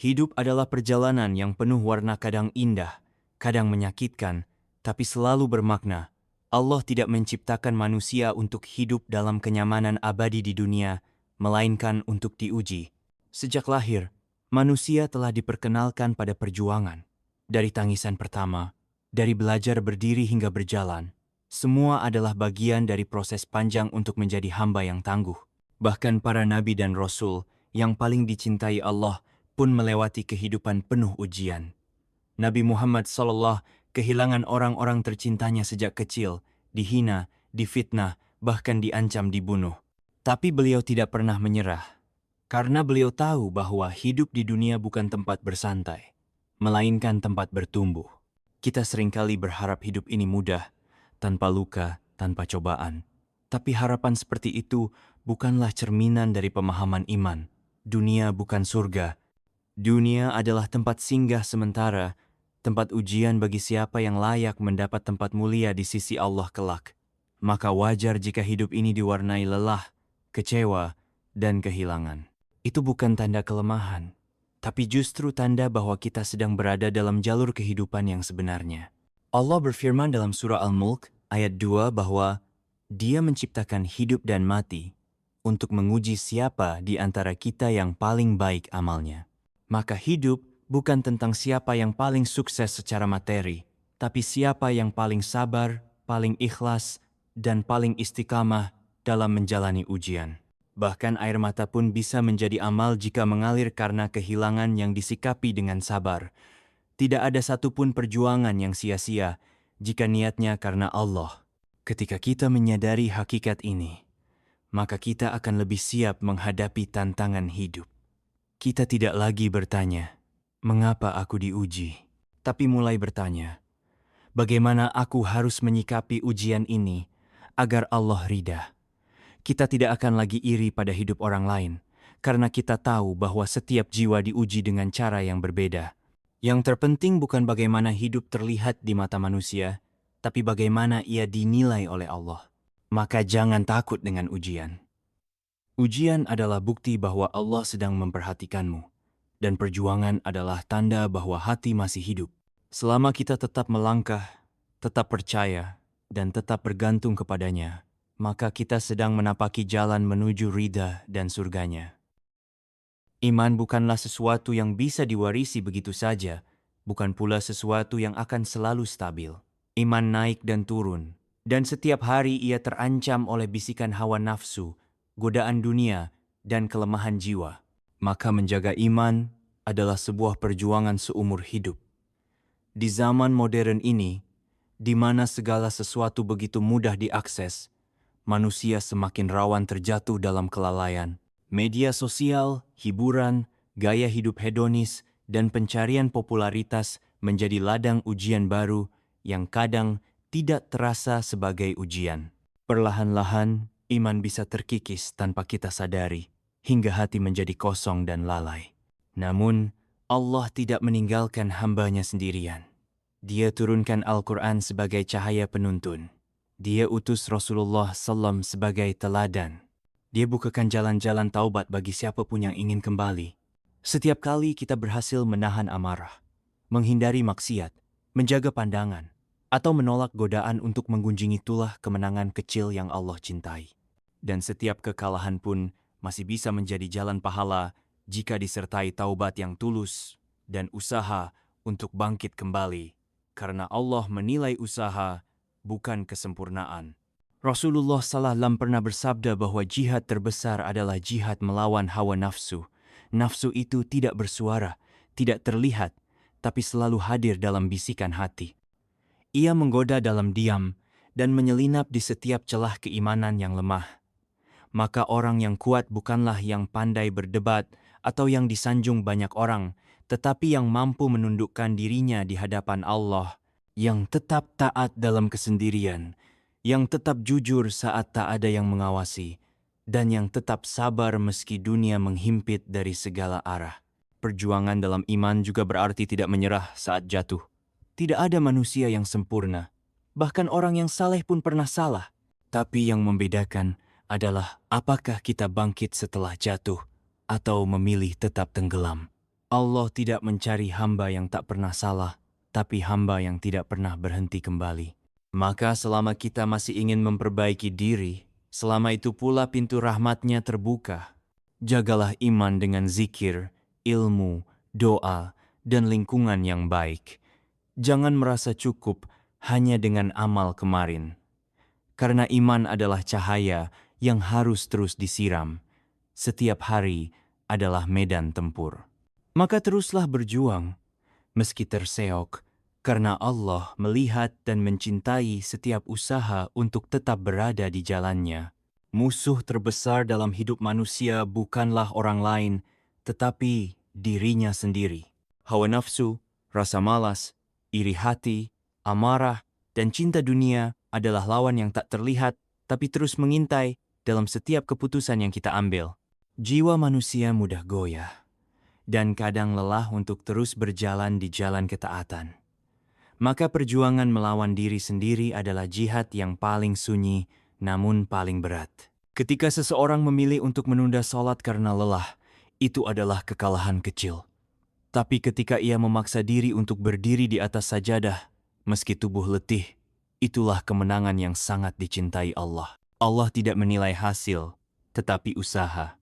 Hidup adalah perjalanan yang penuh warna, kadang indah, kadang menyakitkan, tapi selalu bermakna. Allah tidak menciptakan manusia untuk hidup dalam kenyamanan abadi di dunia, melainkan untuk diuji. Sejak lahir, manusia telah diperkenalkan pada perjuangan. Dari tangisan pertama, dari belajar berdiri hingga berjalan, semua adalah bagian dari proses panjang untuk menjadi hamba yang tangguh. Bahkan para nabi dan rasul yang paling dicintai Allah pun melewati kehidupan penuh ujian. Nabi Muhammad SAW kehilangan orang-orang tercintanya sejak kecil, dihina, difitnah, bahkan diancam dibunuh. Tapi beliau tidak pernah menyerah, karena beliau tahu bahwa hidup di dunia bukan tempat bersantai, melainkan tempat bertumbuh. Kita seringkali berharap hidup ini mudah, tanpa luka, tanpa cobaan. Tapi harapan seperti itu bukanlah cerminan dari pemahaman iman. Dunia bukan surga. Dunia adalah tempat singgah sementara, tempat ujian bagi siapa yang layak mendapat tempat mulia di sisi Allah kelak. Maka wajar jika hidup ini diwarnai lelah, kecewa, dan kehilangan. Itu bukan tanda kelemahan, tapi justru tanda bahwa kita sedang berada dalam jalur kehidupan yang sebenarnya. Allah berfirman dalam surah Al-Mulk ayat 2 bahwa Dia menciptakan hidup dan mati untuk menguji siapa di antara kita yang paling baik amalnya. Maka hidup bukan tentang siapa yang paling sukses secara materi, tapi siapa yang paling sabar, paling ikhlas, dan paling istiqamah dalam menjalani ujian. Bahkan air mata pun bisa menjadi amal jika mengalir karena kehilangan yang disikapi dengan sabar. Tidak ada satupun perjuangan yang sia-sia jika niatnya karena Allah. Ketika kita menyadari hakikat ini, maka kita akan lebih siap menghadapi tantangan hidup. Kita tidak lagi bertanya, mengapa aku diuji? Tapi mulai bertanya, bagaimana aku harus menyikapi ujian ini agar Allah ridha? Kita tidak akan lagi iri pada hidup orang lain, karena kita tahu bahwa setiap jiwa diuji dengan cara yang berbeda. Yang terpenting bukan bagaimana hidup terlihat di mata manusia, tapi bagaimana ia dinilai oleh Allah. Maka jangan takut dengan ujian. Ujian adalah bukti bahwa Allah sedang memperhatikanmu, dan perjuangan adalah tanda bahwa hati masih hidup. Selama kita tetap melangkah, tetap percaya, dan tetap bergantung kepadanya, maka kita sedang menapaki jalan menuju ridha dan surganya. Iman bukanlah sesuatu yang bisa diwarisi begitu saja, bukan pula sesuatu yang akan selalu stabil. Iman naik dan turun, dan setiap hari ia terancam oleh bisikan hawa nafsu, godaan dunia, dan kelemahan jiwa. Maka menjaga iman adalah sebuah perjuangan seumur hidup. Di zaman modern ini, di mana segala sesuatu begitu mudah diakses, manusia semakin rawan terjatuh dalam kelalaian. Media sosial, hiburan, gaya hidup hedonis, dan pencarian popularitas menjadi ladang ujian baru yang kadang tidak terasa sebagai ujian. Perlahan-lahan, iman bisa terkikis tanpa kita sadari, hingga hati menjadi kosong dan lalai. Namun, Allah tidak meninggalkan hamba-Nya sendirian. Dia turunkan Al-Quran sebagai cahaya penuntun. Dia utus Rasulullah SAW sebagai teladan. Dia bukakan jalan-jalan taubat bagi siapapun yang ingin kembali. Setiap kali kita berhasil menahan amarah, menghindari maksiat, menjaga pandangan, atau menolak godaan untuk menggunjingi itulah kemenangan kecil yang Allah cintai. Dan setiap kekalahan pun masih bisa menjadi jalan pahala jika disertai taubat yang tulus dan usaha untuk bangkit kembali, karena Allah menilai usaha, bukan kesempurnaan. Rasulullah SAW pernah bersabda bahwa jihad terbesar adalah jihad melawan hawa nafsu. Nafsu itu tidak bersuara, tidak terlihat, tapi selalu hadir dalam bisikan hati. Ia menggoda dalam diam dan menyelinap di setiap celah keimanan yang lemah. Maka orang yang kuat bukanlah yang pandai berdebat atau yang disanjung banyak orang, tetapi yang mampu menundukkan dirinya di hadapan Allah, yang tetap taat dalam kesendirian, yang tetap jujur saat tak ada yang mengawasi, dan yang tetap sabar meski dunia menghimpit dari segala arah. Perjuangan dalam iman juga berarti tidak menyerah saat jatuh. Tidak ada manusia yang sempurna, bahkan orang yang saleh pun pernah salah. Tapi yang membedakan adalah apakah kita bangkit setelah jatuh atau memilih tetap tenggelam. Allah tidak mencari hamba yang tak pernah salah, tapi hamba yang tidak pernah berhenti kembali. Maka selama kita masih ingin memperbaiki diri, selama itu pula pintu rahmat-Nya terbuka. Jagalah iman dengan zikir, ilmu, doa, dan lingkungan yang baik. Jangan merasa cukup hanya dengan amal kemarin. Karena iman adalah cahaya yang harus terus disiram. Setiap hari adalah medan tempur. Maka teruslah berjuang, meski terseok, karena Allah melihat dan mencintai setiap usaha untuk tetap berada di jalannya. Musuh terbesar dalam hidup manusia bukanlah orang lain, tetapi dirinya sendiri. Hawa nafsu, rasa malas, iri hati, amarah, dan cinta dunia adalah lawan yang tak terlihat, tapi terus mengintai dalam setiap keputusan yang kita ambil. Jiwa manusia mudah goyah dan kadang lelah untuk terus berjalan di jalan ketaatan. Maka perjuangan melawan diri sendiri adalah jihad yang paling sunyi, namun paling berat. Ketika seseorang memilih untuk menunda sholat karena lelah, itu adalah kekalahan kecil. Tapi ketika ia memaksa diri untuk berdiri di atas sajadah, meski tubuh letih, itulah kemenangan yang sangat dicintai Allah. Allah tidak menilai hasil, tetapi usaha.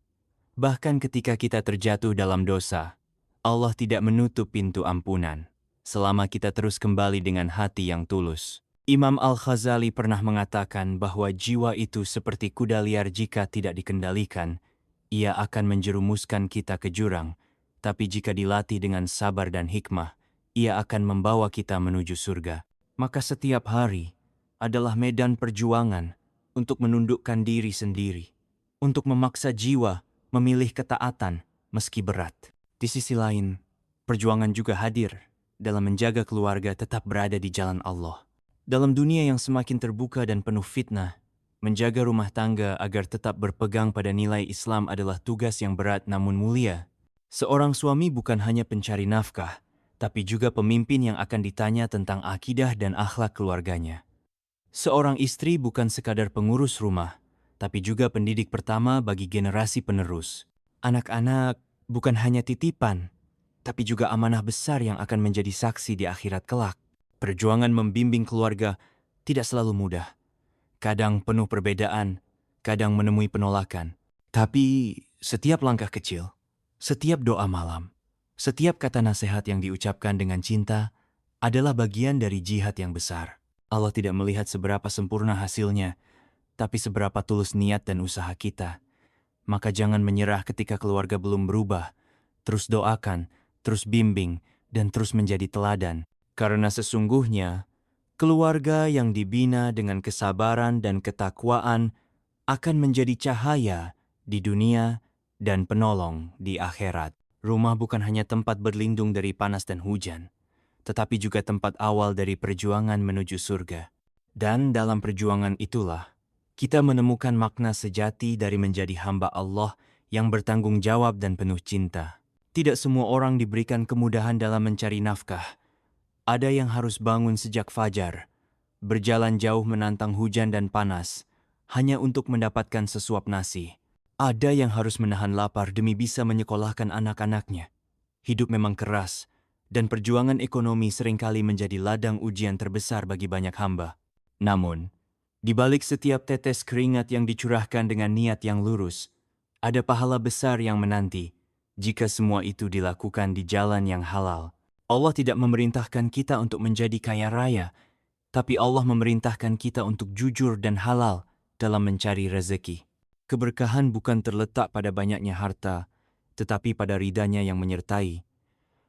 Bahkan ketika kita terjatuh dalam dosa, Allah tidak menutup pintu ampunan, selama kita terus kembali dengan hati yang tulus. Imam Al-Ghazali pernah mengatakan bahwa jiwa itu seperti kuda liar jika tidak dikendalikan, ia akan menjerumuskan kita ke jurang, tapi jika dilatih dengan sabar dan hikmah, ia akan membawa kita menuju surga. Maka setiap hari adalah medan perjuangan untuk menundukkan diri sendiri, untuk memaksa jiwa memilih ketaatan meski berat. Di sisi lain, perjuangan juga hadir dalam menjaga keluarga tetap berada di jalan Allah. Dalam dunia yang semakin terbuka dan penuh fitnah, menjaga rumah tangga agar tetap berpegang pada nilai Islam adalah tugas yang berat namun mulia. Seorang suami bukan hanya pencari nafkah, tapi juga pemimpin yang akan ditanya tentang akidah dan akhlak keluarganya. Seorang istri bukan sekadar pengurus rumah, tapi juga pendidik pertama bagi generasi penerus. Anak-anak bukan hanya titipan, tapi juga amanah besar yang akan menjadi saksi di akhirat kelak. Perjuangan membimbing keluarga tidak selalu mudah. Kadang penuh perbedaan, kadang menemui penolakan. Tapi setiap langkah kecil, setiap doa malam, setiap kata nasihat yang diucapkan dengan cinta adalah bagian dari jihad yang besar. Allah tidak melihat seberapa sempurna hasilnya, tapi seberapa tulus niat dan usaha kita. Maka jangan menyerah ketika keluarga belum berubah. Terus doakan, terus bimbing, dan terus menjadi teladan. Karena sesungguhnya, keluarga yang dibina dengan kesabaran dan ketakwaan akan menjadi cahaya di dunia dan penolong di akhirat. Rumah bukan hanya tempat berlindung dari panas dan hujan, tetapi juga tempat awal dari perjuangan menuju surga. Dan dalam perjuangan itulah, kita menemukan makna sejati dari menjadi hamba Allah yang bertanggung jawab dan penuh cinta. Tidak semua orang diberikan kemudahan dalam mencari nafkah. Ada yang harus bangun sejak fajar, berjalan jauh menantang hujan dan panas, hanya untuk mendapatkan sesuap nasi. Ada yang harus menahan lapar demi bisa menyekolahkan anak-anaknya. Hidup memang keras, dan perjuangan ekonomi seringkali menjadi ladang ujian terbesar bagi banyak hamba. Namun, di balik setiap tetes keringat yang dicurahkan dengan niat yang lurus, ada pahala besar yang menanti jika semua itu dilakukan di jalan yang halal. Allah tidak memerintahkan kita untuk menjadi kaya raya, tapi Allah memerintahkan kita untuk jujur dan halal dalam mencari rezeki. Keberkahan bukan terletak pada banyaknya harta, tetapi pada ridanya yang menyertai.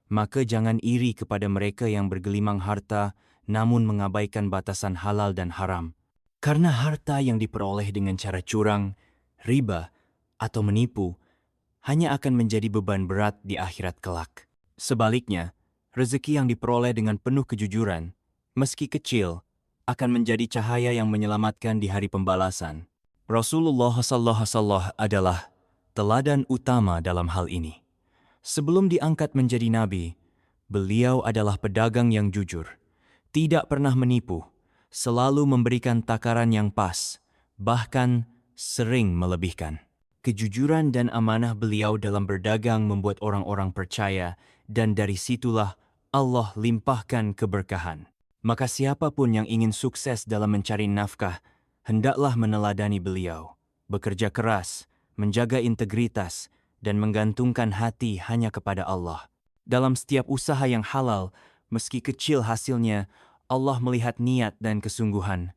Maka jangan iri kepada mereka yang bergelimang harta, namun mengabaikan batasan halal dan haram. Karena harta yang diperoleh dengan cara curang, riba, atau menipu hanya akan menjadi beban berat di akhirat kelak. Sebaliknya, rezeki yang diperoleh dengan penuh kejujuran, meski kecil, akan menjadi cahaya yang menyelamatkan di hari pembalasan. Rasulullah SAW adalah teladan utama dalam hal ini. Sebelum diangkat menjadi nabi, beliau adalah pedagang yang jujur, tidak pernah menipu, selalu memberikan takaran yang pas, bahkan sering melebihkan. Kejujuran dan amanah beliau dalam berdagang membuat orang-orang percaya, dan dari situlah Allah limpahkan keberkahan. Maka siapapun yang ingin sukses dalam mencari nafkah, hendaklah meneladani beliau, bekerja keras, menjaga integritas, dan menggantungkan hati hanya kepada Allah. Dalam setiap usaha yang halal, meski kecil hasilnya, Allah melihat niat dan kesungguhan.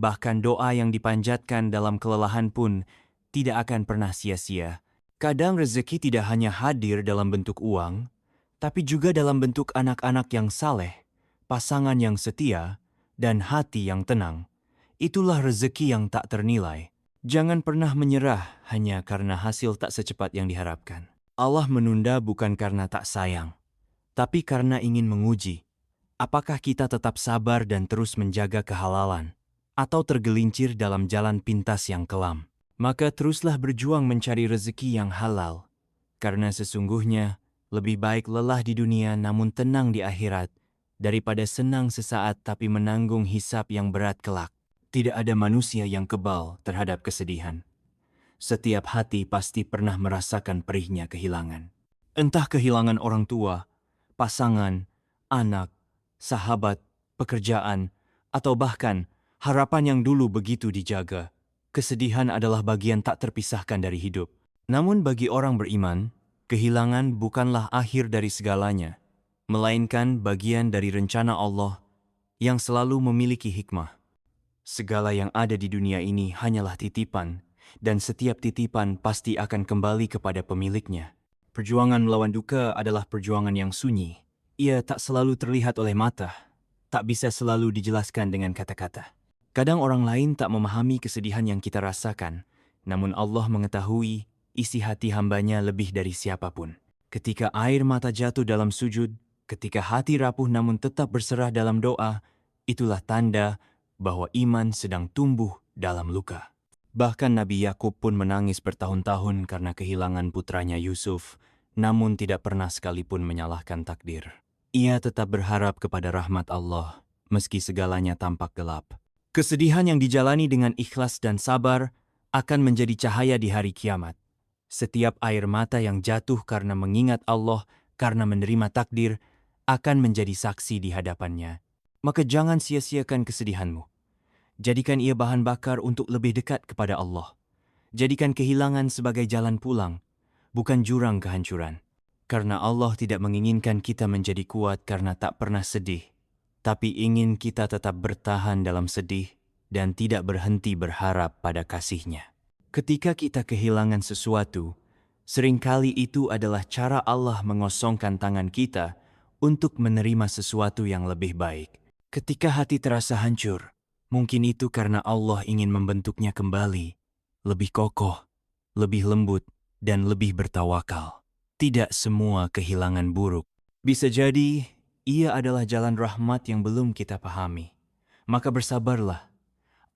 Bahkan doa yang dipanjatkan dalam kelelahan pun tidak akan pernah sia-sia. Kadang rezeki tidak hanya hadir dalam bentuk uang, tapi juga dalam bentuk anak-anak yang saleh, pasangan yang setia, dan hati yang tenang. Itulah rezeki yang tak ternilai. Jangan pernah menyerah hanya karena hasil tak secepat yang diharapkan. Allah menunda bukan karena tak sayang, tapi karena ingin menguji. Apakah kita tetap sabar dan terus menjaga kehalalan, atau tergelincir dalam jalan pintas yang kelam? Maka teruslah berjuang mencari rezeki yang halal, karena sesungguhnya lebih baik lelah di dunia namun tenang di akhirat, daripada senang sesaat tapi menanggung hisab yang berat kelak. Tidak ada manusia yang kebal terhadap kesedihan. Setiap hati pasti pernah merasakan perihnya kehilangan. Entah kehilangan orang tua, pasangan, anak, sahabat, pekerjaan, atau bahkan harapan yang dulu begitu dijaga. Kesedihan adalah bagian tak terpisahkan dari hidup. Namun bagi orang beriman, kehilangan bukanlah akhir dari segalanya, melainkan bagian dari rencana Allah yang selalu memiliki hikmah. Segala yang ada di dunia ini hanyalah titipan, dan setiap titipan pasti akan kembali kepada pemiliknya. Perjuangan melawan duka adalah perjuangan yang sunyi. Ia tak selalu terlihat oleh mata, tak bisa selalu dijelaskan dengan kata-kata. Kadang orang lain tak memahami kesedihan yang kita rasakan, namun Allah mengetahui isi hati hambanya lebih dari siapapun. Ketika air mata jatuh dalam sujud, ketika hati rapuh namun tetap berserah dalam doa, itulah tanda bahwa iman sedang tumbuh dalam luka. Bahkan Nabi Yakub pun menangis bertahun-tahun karena kehilangan putranya Yusuf, namun tidak pernah sekalipun menyalahkan takdir. Ia tetap berharap kepada rahmat Allah, meski segalanya tampak gelap. Kesedihan yang dijalani dengan ikhlas dan sabar akan menjadi cahaya di hari kiamat. Setiap air mata yang jatuh karena mengingat Allah, karena menerima takdir, akan menjadi saksi di hadapannya. Maka jangan sia-siakan kesedihanmu. Jadikan ia bahan bakar untuk lebih dekat kepada Allah. Jadikan kehilangan sebagai jalan pulang, bukan jurang kehancuran. Karena Allah tidak menginginkan kita menjadi kuat karena tak pernah sedih, tapi ingin kita tetap bertahan dalam sedih dan tidak berhenti berharap pada kasih-Nya. Ketika kita kehilangan sesuatu, seringkali itu adalah cara Allah mengosongkan tangan kita untuk menerima sesuatu yang lebih baik. Ketika hati terasa hancur, mungkin itu karena Allah ingin membentuknya kembali, lebih kokoh, lebih lembut, dan lebih bertawakal. Tidak semua kehilangan buruk. Bisa jadi, ia adalah jalan rahmat yang belum kita pahami. Maka bersabarlah.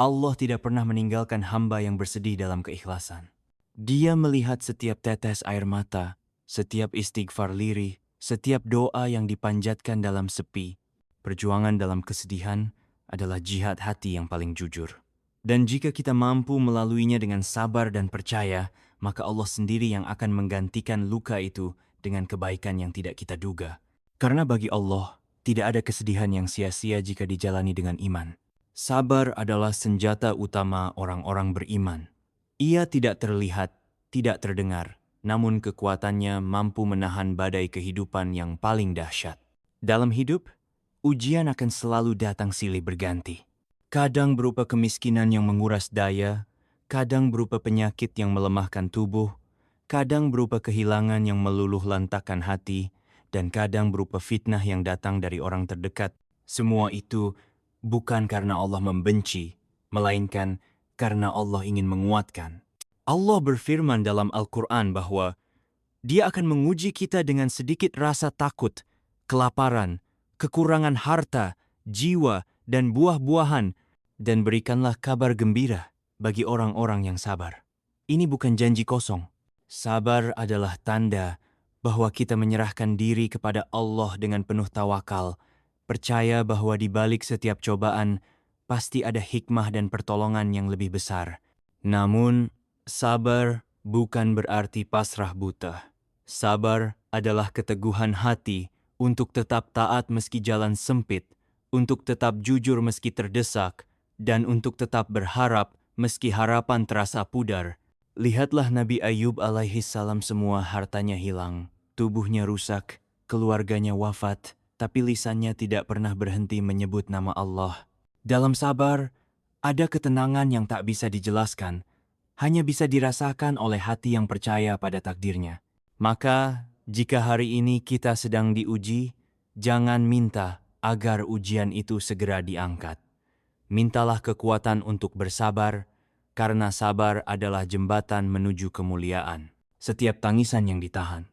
Allah tidak pernah meninggalkan hamba yang bersedih dalam keikhlasan. Dia melihat setiap tetes air mata, setiap istighfar lirih, setiap doa yang dipanjatkan dalam sepi. Perjuangan dalam kesedihan adalah jihad hati yang paling jujur. Dan jika kita mampu melaluinya dengan sabar dan percaya, maka Allah sendiri yang akan menggantikan luka itu dengan kebaikan yang tidak kita duga. Karena bagi Allah, tidak ada kesedihan yang sia-sia jika dijalani dengan iman. Sabar adalah senjata utama orang-orang beriman. Ia tidak terlihat, tidak terdengar, namun kekuatannya mampu menahan badai kehidupan yang paling dahsyat. Dalam hidup, ujian akan selalu datang silih berganti. Kadang berupa kemiskinan yang menguras daya, kadang berupa penyakit yang melemahkan tubuh, kadang berupa kehilangan yang meluluh lantakkan hati, dan kadang berupa fitnah yang datang dari orang terdekat. Semua itu bukan karena Allah membenci, melainkan karena Allah ingin menguatkan. Allah berfirman dalam Al-Quran bahwa Dia akan menguji kita dengan sedikit rasa takut, kelaparan, kekurangan harta, jiwa, dan buah-buahan, dan berikanlah kabar gembira bagi orang-orang yang sabar. Ini bukan janji kosong. Sabar adalah tanda bahwa kita menyerahkan diri kepada Allah dengan penuh tawakal, percaya bahwa di balik setiap cobaan pasti ada hikmah dan pertolongan yang lebih besar. Namun, sabar bukan berarti pasrah buta. Sabar adalah keteguhan hati untuk tetap taat meski jalan sempit, untuk tetap jujur meski terdesak, dan untuk tetap berharap meski harapan terasa pudar. Lihatlah Nabi Ayub alaihi salam, semua hartanya hilang, tubuhnya rusak, keluarganya wafat, tapi lisannya tidak pernah berhenti menyebut nama Allah. Dalam sabar, ada ketenangan yang tak bisa dijelaskan, hanya bisa dirasakan oleh hati yang percaya pada takdirnya. Maka, jika hari ini kita sedang diuji, jangan minta agar ujian itu segera diangkat. Mintalah kekuatan untuk bersabar, karena sabar adalah jembatan menuju kemuliaan. Setiap tangisan yang ditahan,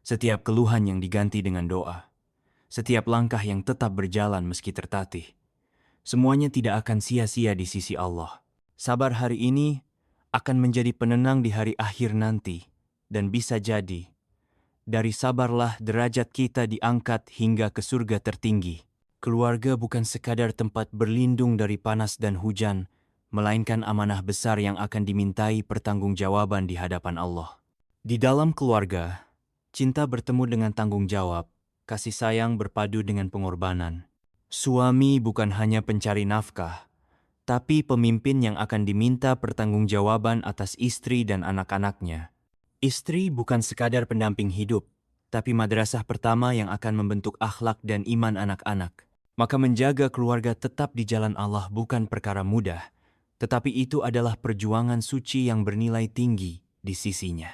setiap keluhan yang diganti dengan doa, setiap langkah yang tetap berjalan meski tertatih, semuanya tidak akan sia-sia di sisi Allah. Sabar hari ini akan menjadi penenang di hari akhir nanti, dan bisa jadi dari sabarlah derajat kita diangkat hingga ke surga tertinggi. Keluarga bukan sekadar tempat berlindung dari panas dan hujan, melainkan amanah besar yang akan dimintai pertanggungjawaban di hadapan Allah. Di dalam keluarga, cinta bertemu dengan tanggung jawab, kasih sayang berpadu dengan pengorbanan. Suami bukan hanya pencari nafkah, tapi pemimpin yang akan diminta pertanggungjawaban atas istri dan anak-anaknya. Istri bukan sekadar pendamping hidup, tapi madrasah pertama yang akan membentuk akhlak dan iman anak-anak. Maka menjaga keluarga tetap di jalan Allah bukan perkara mudah, tetapi itu adalah perjuangan suci yang bernilai tinggi di sisinya.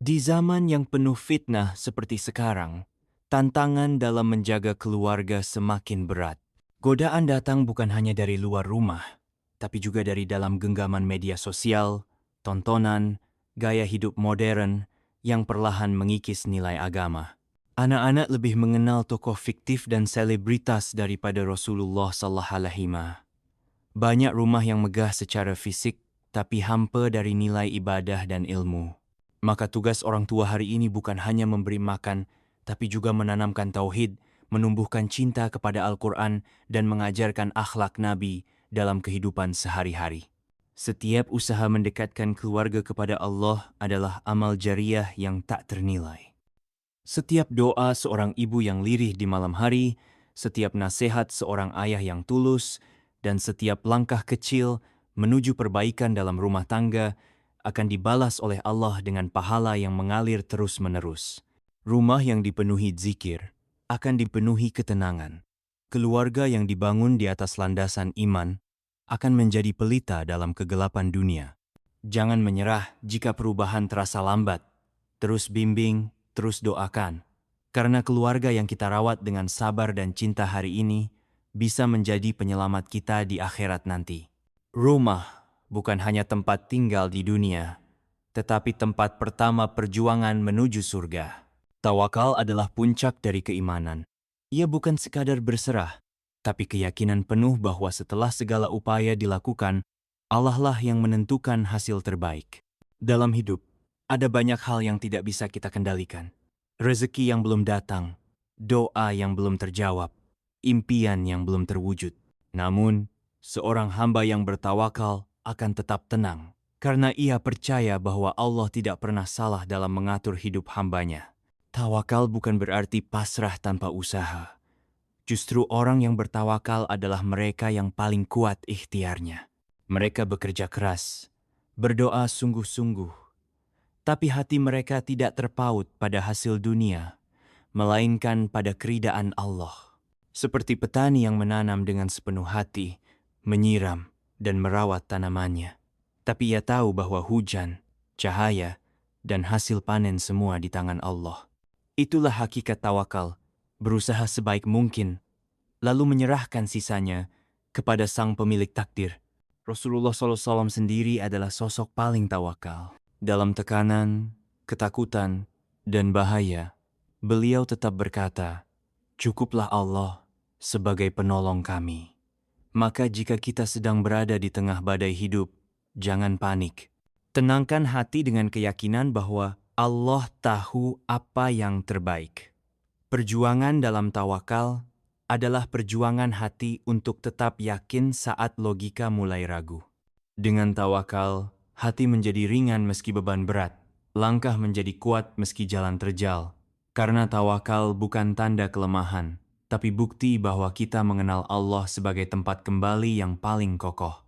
Di zaman yang penuh fitnah seperti sekarang, tantangan dalam menjaga keluarga semakin berat. Godaan datang bukan hanya dari luar rumah, tapi juga dari dalam genggaman media sosial, tontonan, gaya hidup modern yang perlahan mengikis nilai agama. Anak-anak lebih mengenal tokoh fiktif dan selebritas daripada Rasulullah sallallahu alaihi wasallam. Banyak rumah yang megah secara fisik, tapi hampa dari nilai ibadah dan ilmu. Maka tugas orang tua hari ini bukan hanya memberi makan, tapi juga menanamkan tauhid, menumbuhkan cinta kepada Al-Quran, dan mengajarkan akhlak Nabi dalam kehidupan sehari-hari. Setiap usaha mendekatkan keluarga kepada Allah adalah amal jariah yang tak ternilai. Setiap doa seorang ibu yang lirih di malam hari, setiap nasihat seorang ayah yang tulus, dan setiap langkah kecil menuju perbaikan dalam rumah tangga akan dibalas oleh Allah dengan pahala yang mengalir terus-menerus. Rumah yang dipenuhi zikir akan dipenuhi ketenangan. Keluarga yang dibangun di atas landasan iman akan menjadi pelita dalam kegelapan dunia. Jangan menyerah jika perubahan terasa lambat. Terus bimbing, terus doakan. Karena keluarga yang kita rawat dengan sabar dan cinta hari ini bisa menjadi penyelamat kita di akhirat nanti. Rumah bukan hanya tempat tinggal di dunia, tetapi tempat pertama perjuangan menuju surga. Tawakal adalah puncak dari keimanan. Ia bukan sekadar berserah, tapi keyakinan penuh bahwa setelah segala upaya dilakukan, Allah lah yang menentukan hasil terbaik. Dalam hidup, ada banyak hal yang tidak bisa kita kendalikan. Rezeki yang belum datang, doa yang belum terjawab, impian yang belum terwujud. Namun, seorang hamba yang bertawakal akan tetap tenang, karena ia percaya bahwa Allah tidak pernah salah dalam mengatur hidup hambanya. Tawakal bukan berarti pasrah tanpa usaha. Justru orang yang bertawakal adalah mereka yang paling kuat ikhtiarnya. Mereka bekerja keras, berdoa sungguh-sungguh, tapi hati mereka tidak terpaut pada hasil dunia, melainkan pada keridaan Allah. Seperti petani yang menanam dengan sepenuh hati, menyiram dan merawat tanamannya. Tapi ia tahu bahwa hujan, cahaya, dan hasil panen semua di tangan Allah. Itulah hakikat tawakal, berusaha sebaik mungkin, lalu menyerahkan sisanya kepada sang pemilik takdir. Rasulullah SAW sendiri adalah sosok paling tawakal. Dalam tekanan, ketakutan, dan bahaya, beliau tetap berkata, "Cukuplah Allah sebagai penolong kami." Maka jika kita sedang berada di tengah badai hidup, jangan panik. Tenangkan hati dengan keyakinan bahwa Allah tahu apa yang terbaik. Perjuangan dalam tawakal adalah perjuangan hati untuk tetap yakin saat logika mulai ragu. Dengan tawakal, hati menjadi ringan meski beban berat. Langkah menjadi kuat meski jalan terjal. Karena tawakal bukan tanda kelemahan, tapi bukti bahwa kita mengenal Allah sebagai tempat kembali yang paling kokoh.